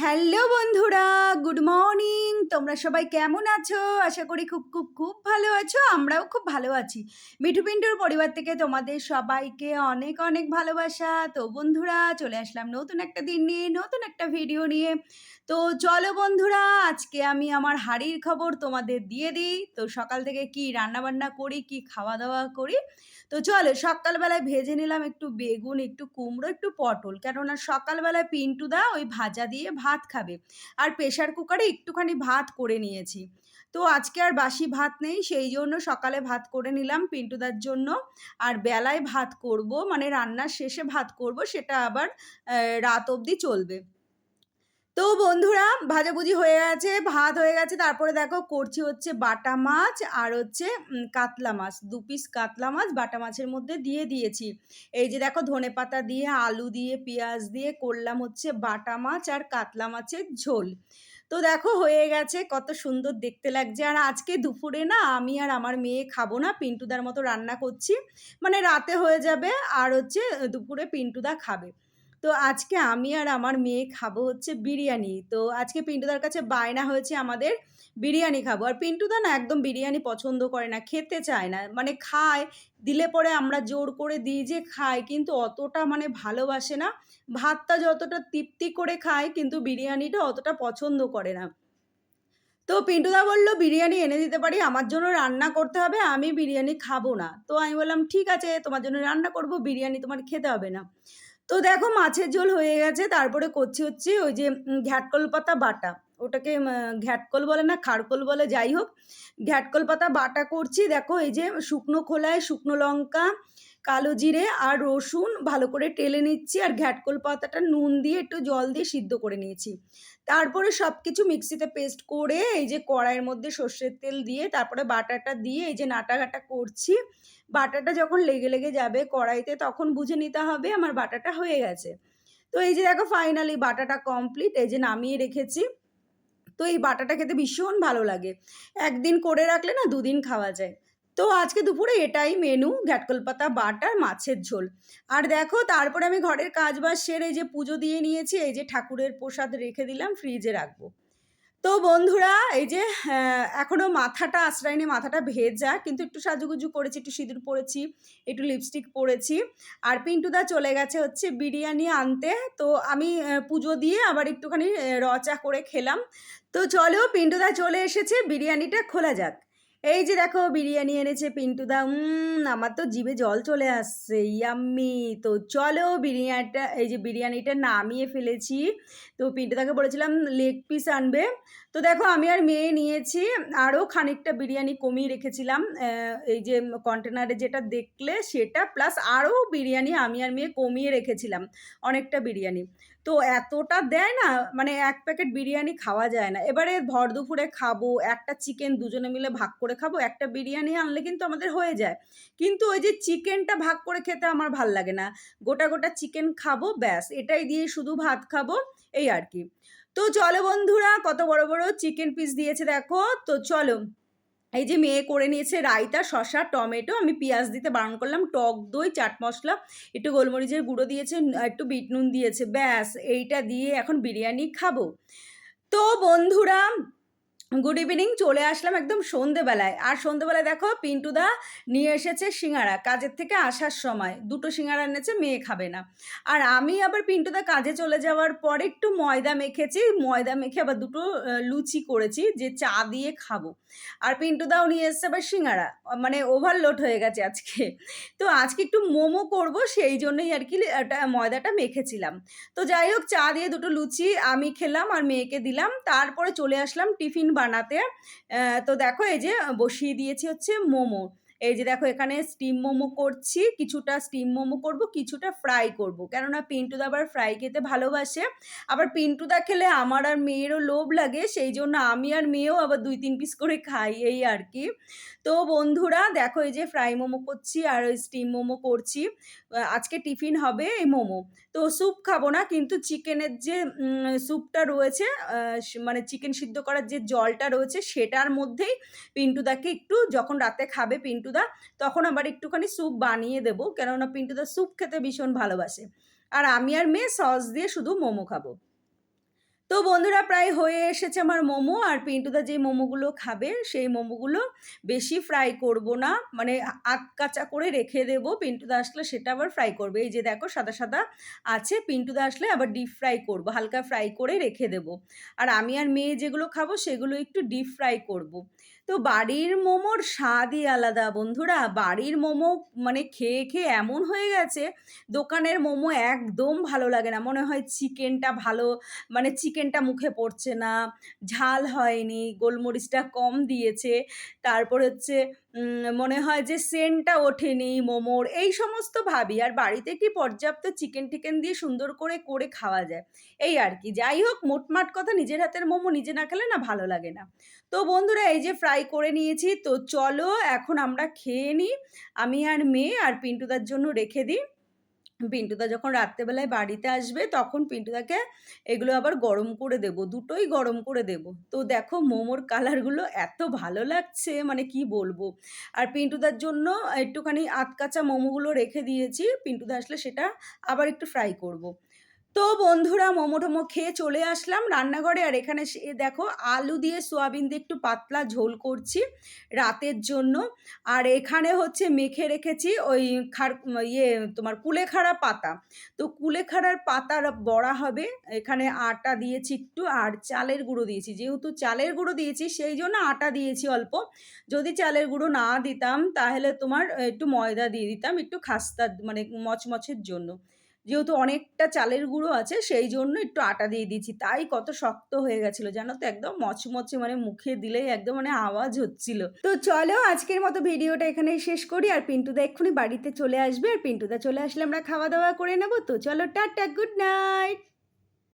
Hello বন্ধুরা, good morning. তোমরা সবাই কেমন আছো? আশা করি খুব খুব খুব ভালো আছো। আমরাও খুব ভালো আছি। মিঠু পিন্টুর পরিবার থেকে তোমাদের সবাইকে অনেক অনেক ভালোবাসা। তো বন্ধুরা, চলে আসলাম নতুন একটা দিন নিয়ে, নতুন একটা ভিডিও নিয়ে। তো চলো বন্ধুরা, আজকে আমি আমার হাঁড়ির খবর তোমাদের দিয়ে দিই। তো সকাল থেকে কি রান্নাবান্না করি, কি খাওয়া দাওয়া করি। তো চলো, সকালবেলায় ভেজে নিলাম একটু বেগুন, একটু কুমড়ো, একটু পটল, কেননা সকালবেলায় পিন্টুদা ওই ভাজা দিয়ে ভাত খাবে। আর প্রেশার কুকারে একটুখানি ভাত করে নিয়েছি। তো আজকে আর বাসি ভাত নেই, সেই জন্য সকালে ভাত করে নিলাম পিন্টুদার জন্য। আর বেলায় ভাত করব, মানে রান্নার শেষে ভাত করব, সেটা আবার রাত অবধি চলবে। তো বন্ধুরা, ভাজাভুজি হয়ে গেছে, ভাত হয়ে গেছে, তারপরে দেখো করছি হচ্ছে বাটা মাছ আর হচ্ছে কাতলা মাছ। 2 পিস কাতলা মাছ বাটা মাছের মধ্যে দিয়ে দিয়েছি। এই যে দেখো ধনেপাতা দিয়ে, আলু দিয়ে, পেঁয়াজ দিয়ে করলাম হচ্ছে বাটা মাছ আর কাতলা মাছের ঝোল। তো দেখো হয়ে গেছে, কত সুন্দর দেখতে লাগছে। আর আজকে দুপুরে না আমি আর আমার মেয়ে খাবো না, পিন্টুদার মতো রান্না করছি, মানে রাতে হয়ে যাবে। আর হচ্ছে দুপুরে পিন্টুদা খাবে। তো আজকে আমি আর আমার মেয়ে খাবো হচ্ছে বিরিয়ানি। তো আজকে পিন্টুদার কাছে বায়না হয়েছে আমাদের বিরিয়ানি খাবো। আর পিন্টুদা না একদম বিরিয়ানি পছন্দ করে না, খেতে চায় না। মানে খায়, দিলে পরে আমরা জোর করে দিই যে খায়, কিন্তু অতটা মানে ভালোবাসে না। ভাতটা যতটা তৃপ্তি করে খায়, কিন্তু বিরিয়ানিটা অতটা পছন্দ করে না। তো পিন্টুদা বলল, বিরিয়ানি এনে দিতে পারি, আমার জন্য রান্না করতে হবে, আমি বিরিয়ানি খাবো না। তো আমি বললাম ঠিক আছে, তোমার জন্য রান্না করব, বিরিয়ানি তোমার খেতে হবে না। তো দেখো মাছের ঝোল হয়ে গেছে, তারপরে করছি হচ্ছে ওই যে ঘ্যাটকল পাতা বাটা। ওটাকে ঘ্যাটকল বলে না খারকোল বলে, যাই হোক, ঘ্যাটকল পাতা বাটা করছি। দেখো এই যে শুকনো খোলায় শুকনো লঙ্কা, কালো জিরে আর রসুন ভালো করে টেলে নিচ্ছি। আর ঘ্যাটকল পাতাটা নুন দিয়ে একটু জল দিয়ে সিদ্ধ করে নিয়েছি। তারপরে সব কিছু মিক্সিতে পেস্ট করে এই যে কড়াইয়ের মধ্যে সর্ষের তেল দিয়ে তারপরে বাটাটা দিয়ে এই যে নাটাঘাটা করছি। বাটাটা যখন লেগে লেগে যাবে কড়াইতে, তখন বুঝে নিতে হবে আমার বাটাটা হয়ে গেছে। তো এই যে দেখো ফাইনালি বাটাটা কমপ্লিট, এই যে নামিয়ে রেখেছি। তো এই বাটাটা খেতে ভীষণ ভালো লাগে, একদিন করে রাখলে না দুদিন খাওয়া যায়। তো আজকে দুপুরে এটাই মেনু, ঘ্যাটকল পাতা বাটার মাছের ঝোল। আর দেখো তারপরে আমি ঘরের কাজ বাজ সেরে এই যে পুজো দিয়ে নিয়েছি, এই যে ঠাকুরের প্রসাদ রেখে দিলাম, ফ্রিজে রাখবো। তো বন্ধুরা, এই যে এখনো মাথাটা আশ্রয়নি, মাথাটা ভেজা, কিন্তু একটু সাজুগুজু করেছি, একটু সিঁদুর পরেছি, একটু লিপস্টিক পরেছি। আর পিন্টুদা চলে গেছে হচ্ছে বিরিয়ানি আনতে। তো আমি পুজো দিয়ে আবার একটুখানি রচা করে খেলাম। তো চলো, পিন্টুদা চলে এসেছে, বিরিয়ানিটা খোলা যাক। এই যে দেখো বিরিয়ানি এনেছে পিন্টুদা। আমার তো জিভে জল চলে আসছে, ইয়াম্মি। তো চলো বিরিয়ানিটা, এই যে বিরিয়ানিটা নামিয়ে ফেলেছি। তো পিন্টুদাকে বলেছিলাম লেগ পিস আনবে। তো দেখো আমি আর মেয়ে নিয়েছি, আরও খানিকটা বিরিয়ানি কমিয়ে রেখেছিলাম। এই যে কন্টেনারে যেটা দেখলে সেটা, প্লাস আরও বিরিয়ানি আমি আর মেয়ে কমিয়ে রেখেছিলাম, অনেকটা বিরিয়ানি। তো এতটা দেয় না, মানে 1 প্যাকেট বিরিয়ানি খাওয়া যায় না। এবারে ভর দুপুরে খাবো, একটা চিকেন দুজনে মিলে ভাগ করে খাবো, একটা বিরিয়ানি আনলে কিন্তু আমাদের হয়ে যায়। কিন্তু ওই যে চিকেনটা ভাগ করে খেতে আমার ভাল লাগে না। গোটা গোটা চিকেন খাবো, ব্যাস এটাই দিয়ে শুধু ভাত খাবো, এই আর কি। তো চলো বন্ধুরা, কত বড় বড় চিকেন পিস দিয়েছে দেখো। তো চলো, এই যে মেয়ে করে নিয়েছে রায়তা, শসা, টমেটো, আমি পেঁয়াজ দিতে বারণ করলাম, টক দই, চাট মশলা, একটু গোলমরিচের গুঁড়ো দিয়েছে, একটু বিট নুন দিয়েছে, ব্যাস এইটা দিয়ে এখন বিরিয়ানি খাবো। তো বন্ধুরা, গুড ইভিনিং, চলে আসলাম একদম সন্ধেবেলায়। আর সন্ধেবেলায় দেখো পিন্টুদা নিয়ে এসেছে সিঙ্গাড়া, কাজের থেকে আসার সময় 2টো সিঙ্গাড়া এনেছে, মেয়ে খাবে না। আর আমি আবার পিন্টুদা কাজে চলে যাওয়ার পরে একটু ময়দা মেখেছি, ময়দা মেখে আবার 2টো লুচি করেছি যে চা দিয়ে খাবো। আর পিন্টুদাও নিয়ে এসছে আবার সিঙ্গাড়া, মানে ওভারলোড হয়ে গেছে আজকে। তো আজকে একটু মোমো করব, সেই জন্যই আর কি ময়দাটা মেখেছিলাম। তো যাই হোক, চা দিয়ে 2টো লুচি আমি খেলাম আর মেয়েকে দিলাম। তারপরে চলে আসলাম টিফিন বানাতে। তো দেখো এই যে বসিয়ে দিয়েছি হচ্ছে মোমো। এই যে দেখো এখানে স্টিম মোমো করছি, কিছুটা স্টিম মোমো করব, কিছুটা ফ্রাই করব, কেননা পিন্টুদা আবার ফ্রাই খেতে ভালোবাসে। আবার পিন্টুদা খেলে আমার আর মেয়েরও লোভ লাগে, সেই জন্য আমি আর মেয়েও আবার 2-3 পিস করে খাই, এই আর কি। তো বন্ধুরা দেখো, এই যে ফ্রাই মোমো করছি আর ওই স্টিম মোমো করছি। আজকে টিফিন হবে এই মোমো। তো স্যুপ খাবো না, কিন্তু চিকেনের যে স্যুপটা রয়েছে, মানে চিকেন সিদ্ধ করার যে জলটা রয়েছে সেটার মধ্যেই পিন্টুদাকে একটু, যখন রাতে খাবে পিন্টুদা, তখন আবার একটুখানি স্যুপ বানিয়ে দেবো, কেননা পিন্টুদা স্যুপ খেতে ভীষণ ভালোবাসে। আর আমি আর মেয়ে সস দিয়ে শুধু মোমো খাবো। তো বন্ধুরা প্রায় হয়ে এসেছে আমার মোমো। আর পিন্টুদা যেই মোমোগুলো খাবে সেই মোমোগুলো বেশি ফ্রাই করব না। মানে কাঁচা করে রেখে দেব। পিন্টুদা আসলে সেটা আবার ফ্রাই করবে। এই যে দেখো সাদা, সাদা আছে। পিন্টুদা আসলে আবার ডিপ ফ্রাই করব। হালকা ফ্রাই করে রেখে দেব। আর আমি আর মেয়ে যেগুলো খাবো সেগুলো একটু ডিপ ফ্রাই করব। তো বাড়ির মোমোর স্বাদই আলাদা বন্ধুরা। বাড়ির মোমো মানে খেয়ে, খেয়ে এমন হয়ে গেছে, দোকানের মোমো একদম ভালো লাগে না। মনে হয় চিকেনটা ভালো, মানে চিকেনটা মুখে পড়ছে না, ঝাল হয়নি, গোলমরিচটা কম দিয়েছে। তারপর হচ্ছে মনে হয় যে সেন্টটা ওঠেনি মোমোর, এই সমস্ত ভাবি। আর বাড়িতে কি পর্যাপ্ত চিকেন-টিকেন দিয়ে সুন্দর করে, করে খাওয়া যায়। এই আর কি। যাই হোক মোটমাট কথা, নিজের হাতের মোমো নিজে না খেলে না ভালো লাগে না। তো বন্ধুরা এই যে ফ্রাই করে নিয়েছি, তো চলো এখন আমরা খেয়ে নিই। আমি আর মেয়ে, আর পিন্টুদার জন্য রেখে দিই। পিন্টুদা যখন রাত্রেবেলায় বাড়িতে আসবে তখন পিন্টুদাকে এগুলো আবার গরম করে দেব, দুটোই গরম করে দেব। তো দেখো মোমোর কালারগুলো এত ভালো লাগছে, মানে কি বলবো। আর পিন্টুদার জন্য একটুখানি আধকাঁচা মোমোগুলো রেখে দিয়েছি, পিন্টুদা আসলে সেটা আবার একটু ফ্রাই করব। তো বন্ধুরা মোমো টোমো খেয়ে চলে আসলাম রান্নাঘরে। আর এখানে দেখো আলু দিয়ে সোয়াবিন দিয়ে একটু পাতলা ঝোল করছি রাতের জন্য। আর এখানে হচ্ছে মেখে রেখেছি ওই ইয়ে তোমার কুলেখাড়া পাতা। তো কুলেখাড়ার পাতার বড়া হবে। এখানে আটা দিয়েছি একটু, আর চালের গুঁড়ো দিয়েছি। যেহেতু চালের গুঁড়ো দিয়েছি সেই জন্য আটা দিয়েছি অল্প। যদি চালের গুঁড়ো না দিতাম তাহলে তোমার একটু ময়দা দিয়ে দিতাম একটু খাস্তা, মানে মচমচের জন্য। যেহেতু অনেকটা চালের গুঁড়ো আছে সেই জন্য একটু আটা দিয়ে দিয়েছি। তাই কত শক্ত হয়ে গেছিল জানো তো, একদম মচমচে, মানে মুখে দিলেই একদম মানে আওয়াজ হচ্ছিল। তো চলো আজকের মতো ভিডিওটা এখানেই শেষ করি। আর পিন্টুদা এক্ষুনি বাড়িতে চলে আসবে। আর পিন্টুদা চলে আসলে আমরা খাওয়া দাওয়া করে নেবো। তো চলো টাটা, গুড নাইট।